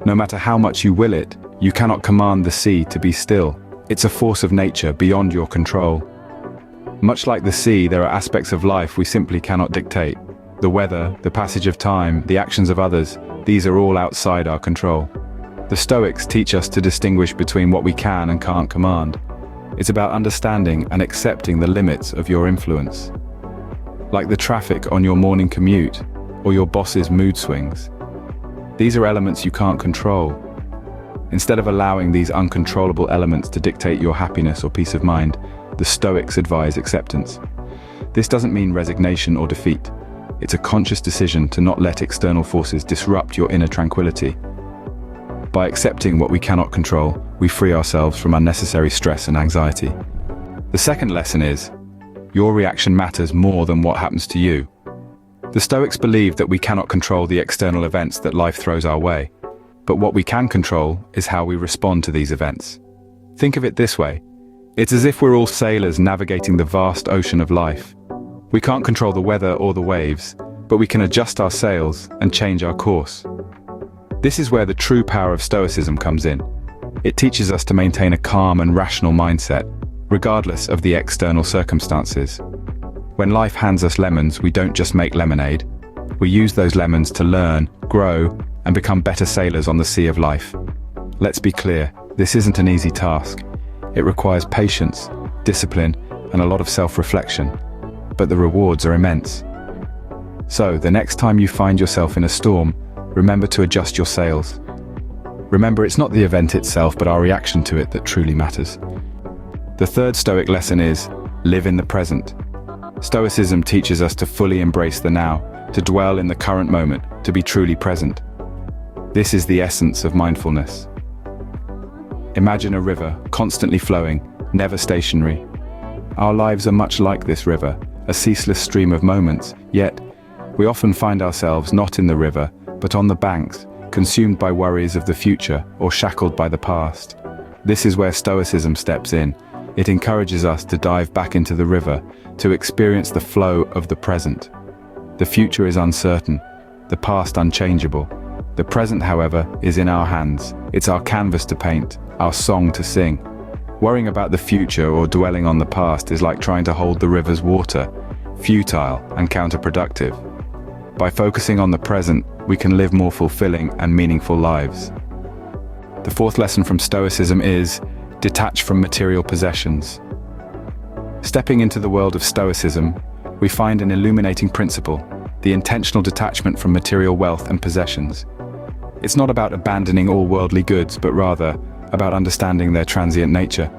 No matter how much you will it, you cannot command the sea to be still. It's a force of nature beyond your control. Much like the sea, there are aspects of life we simply cannot dictate. The weather, the passage of time, the actions of others, these are all outside our control. The Stoics teach us to distinguish between what we can and can't command. It's about understanding and accepting the limits of your influence. Like the traffic on your morning commute, or your boss's mood swings. These are elements you can't control. Instead of allowing these uncontrollable elements to dictate your happiness or peace of mind, the Stoics advise acceptance. This doesn't mean resignation or defeat. It's a conscious decision to not let external forces disrupt your inner tranquility. By accepting what we cannot control, we free ourselves from unnecessary stress and anxiety. The second lesson is, your reaction matters more than what happens to you. The Stoics believe that we cannot control the external events that life throws our way, but what we can control is how we respond to these events. Think of it this way. It's as if we're all sailors navigating the vast ocean of life. We can't control the weather or the waves, but we can adjust our sails and change our course. This is where the true power of Stoicism comes in. It teaches us to maintain a calm and rational mindset, regardless of the external circumstances. When life hands us lemons, we don't just make lemonade. We use those lemons to learn, grow, and become better sailors on the sea of life. Let's be clear, this isn't an easy task. It requires patience, discipline, and a lot of self-reflection. But the rewards are immense. So, the next time you find yourself in a storm, remember to adjust your sails. Remember, it's not the event itself, but our reaction to it that truly matters. The third Stoic lesson is, live in the present. Stoicism teaches us to fully embrace the now, to dwell in the current moment, to be truly present. This is the essence of mindfulness. Imagine a river, constantly flowing, never stationary. Our lives are much like this river, a ceaseless stream of moments, yet we often find ourselves not in the river, but on the banks, consumed by worries of the future or shackled by the past. This is where Stoicism steps in. It encourages us to dive back into the river, to experience the flow of the present. The future is uncertain, the past unchangeable. The present, however, is in our hands. It's our canvas to paint, our song to sing. Worrying about the future or dwelling on the past is like trying to hold the river's water, futile and counterproductive. By focusing on the present, we can live more fulfilling and meaningful lives. The fourth lesson from Stoicism is, detach from material possessions. Stepping into the world of Stoicism, we find an illuminating principle, the intentional detachment from material wealth and possessions. It's not about abandoning all worldly goods, but rather about understanding their transient nature.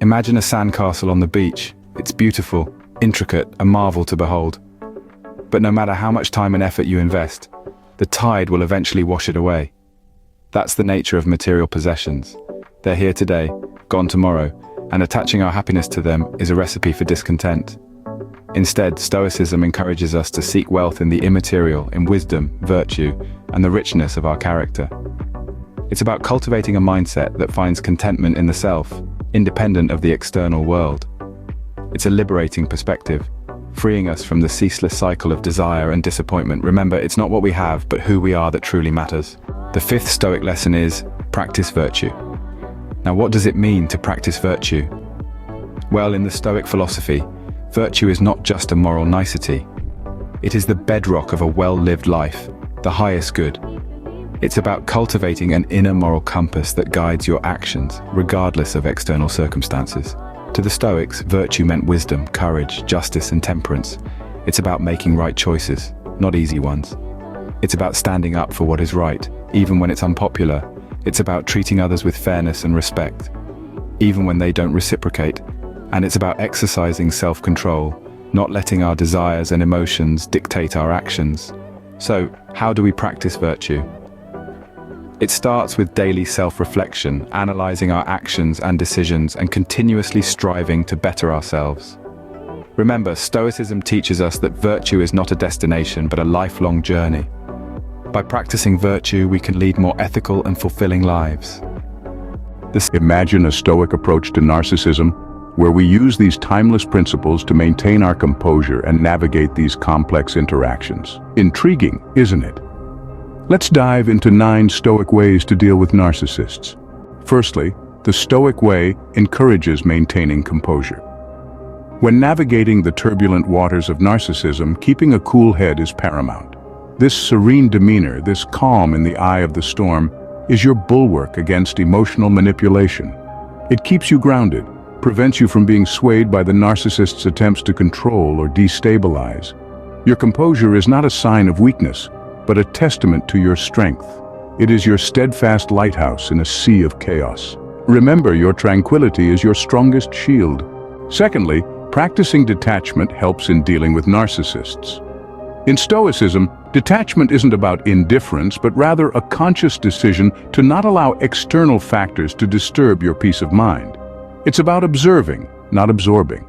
Imagine a sandcastle on the beach. It's beautiful, intricate, a marvel to behold. But no matter how much time and effort you invest, the tide will eventually wash it away. That's the nature of material possessions. They're here today, gone tomorrow, and attaching our happiness to them is a recipe for discontent. Instead, Stoicism encourages us to seek wealth in the immaterial, in wisdom, virtue, and the richness of our character. It's about cultivating a mindset that finds contentment in the self, independent of the external world. It's a liberating perspective, freeing us from the ceaseless cycle of desire and disappointment. Remember, it's not what we have, but who we are that truly matters. The fifth Stoic lesson is, practice virtue. Now, what does it mean to practice virtue? Well, in the Stoic philosophy, virtue is not just a moral nicety. It is the bedrock of a well-lived life, the highest good. It's about cultivating an inner moral compass that guides your actions, regardless of external circumstances. To the Stoics, virtue meant wisdom, courage, justice, and temperance. It's about making right choices, not easy ones. It's about standing up for what is right, even when it's unpopular. It's about treating others with fairness and respect, even when they don't reciprocate. And it's about exercising self-control, not letting our desires and emotions dictate our actions. So, how do we practice virtue? It starts with daily self-reflection, analyzing our actions and decisions, and continuously striving to better ourselves. Remember, Stoicism teaches us that virtue is not a destination, but a lifelong journey. By practicing virtue, we can lead more ethical and fulfilling lives. Imagine a Stoic approach to narcissism, where we use these timeless principles to maintain our composure and navigate these complex interactions. Intriguing, isn't it? Let's dive into 9 Stoic ways to deal with narcissists. Firstly, the Stoic way encourages maintaining composure. When navigating the turbulent waters of narcissism, keeping a cool head is paramount. This serene demeanor, this calm in the eye of the storm, is your bulwark against emotional manipulation. It keeps you grounded, prevents you from being swayed by the narcissist's attempts to control or destabilize. Your composure is not a sign of weakness, but a testament to your strength. It is your steadfast lighthouse in a sea of chaos. Remember, your tranquility is your strongest shield. Secondly, practicing detachment helps in dealing with narcissists. In Stoicism, detachment isn't about indifference, but rather a conscious decision to not allow external factors to disturb your peace of mind. It's about observing, not absorbing.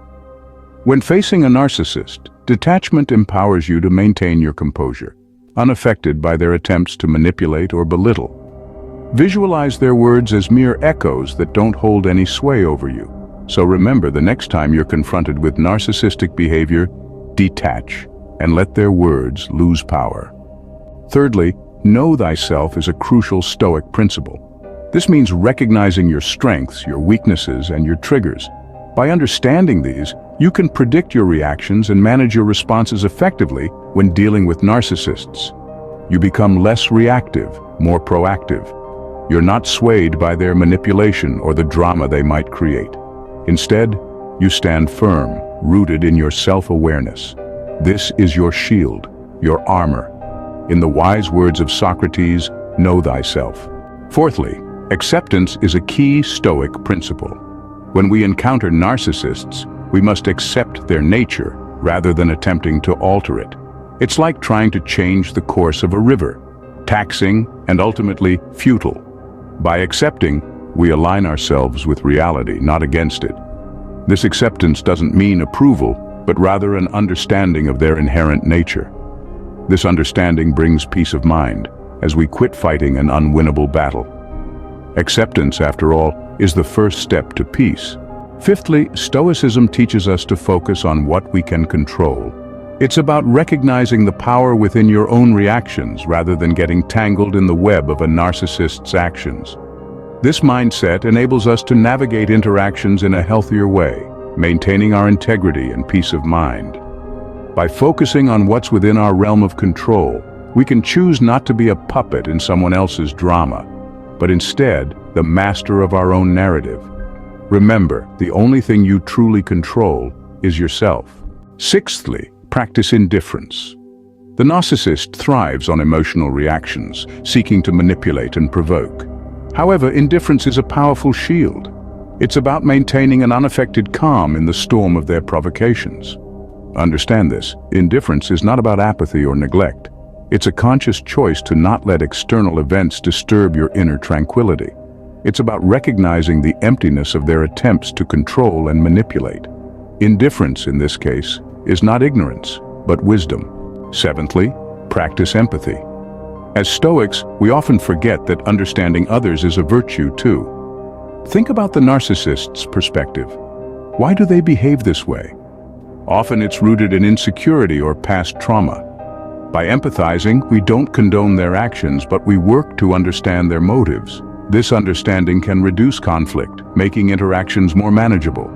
When facing a narcissist, detachment empowers you to maintain your composure, unaffected by their attempts to manipulate or belittle. Visualize their words as mere echoes that don't hold any sway over you. So remember, the next time you're confronted with narcissistic behavior, detach and let their words lose power. Thirdly, know thyself is a crucial Stoic principle. This means recognizing your strengths, your weaknesses, and your triggers. By understanding these, you can predict your reactions and manage your responses effectively when dealing with narcissists. You become less reactive, more proactive. You're not swayed by their manipulation or the drama they might create. Instead, you stand firm, rooted in your self-awareness. This is your shield, your armor. In the wise words of Socrates, know thyself. Fourthly, acceptance is a key Stoic principle. When we encounter narcissists, we must accept their nature rather than attempting to alter it. It's like trying to change the course of a river, taxing and ultimately futile. By accepting, we align ourselves with reality, not against it. This acceptance doesn't mean approval, but rather an understanding of their inherent nature. This understanding brings peace of mind as we quit fighting an unwinnable battle. Acceptance, after all, is the first step to peace. Fifthly, Stoicism teaches us to focus on what we can control. It's about recognizing the power within your own reactions rather than getting tangled in the web of a narcissist's actions. This mindset enables us to navigate interactions in a healthier way, maintaining our integrity and peace of mind. By focusing on what's within our realm of control, we can choose not to be a puppet in someone else's drama, but instead the master of our own narrative. Remember, the only thing you truly control is yourself. Sixthly, practice indifference. The narcissist thrives on emotional reactions, seeking to manipulate and provoke. However, indifference is a powerful shield. It's about maintaining an unaffected calm in the storm of their provocations. Understand this, indifference is not about apathy or neglect. It's a conscious choice to not let external events disturb your inner tranquility. It's about recognizing the emptiness of their attempts to control and manipulate. Indifference, in this case, is not ignorance, but wisdom. Seventhly, practice empathy. As Stoics, we often forget that understanding others is a virtue too. Think about the narcissist's perspective. Why do they behave this way? Often it's rooted in insecurity or past trauma. By empathizing, we don't condone their actions, but we work to understand their motives. This understanding can reduce conflict, making interactions more manageable.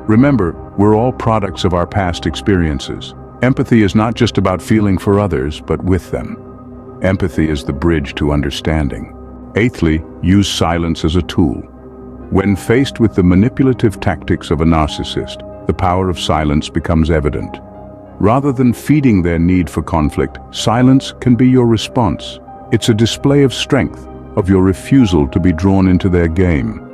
Remember, we're all products of our past experiences. Empathy is not just about feeling for others, but with them. Empathy is the bridge to understanding. Eighthly, use silence as a tool. When faced with the manipulative tactics of a narcissist, the power of silence becomes evident. Rather than feeding their need for conflict, silence can be your response. It's a display of strength, of your refusal to be drawn into their game.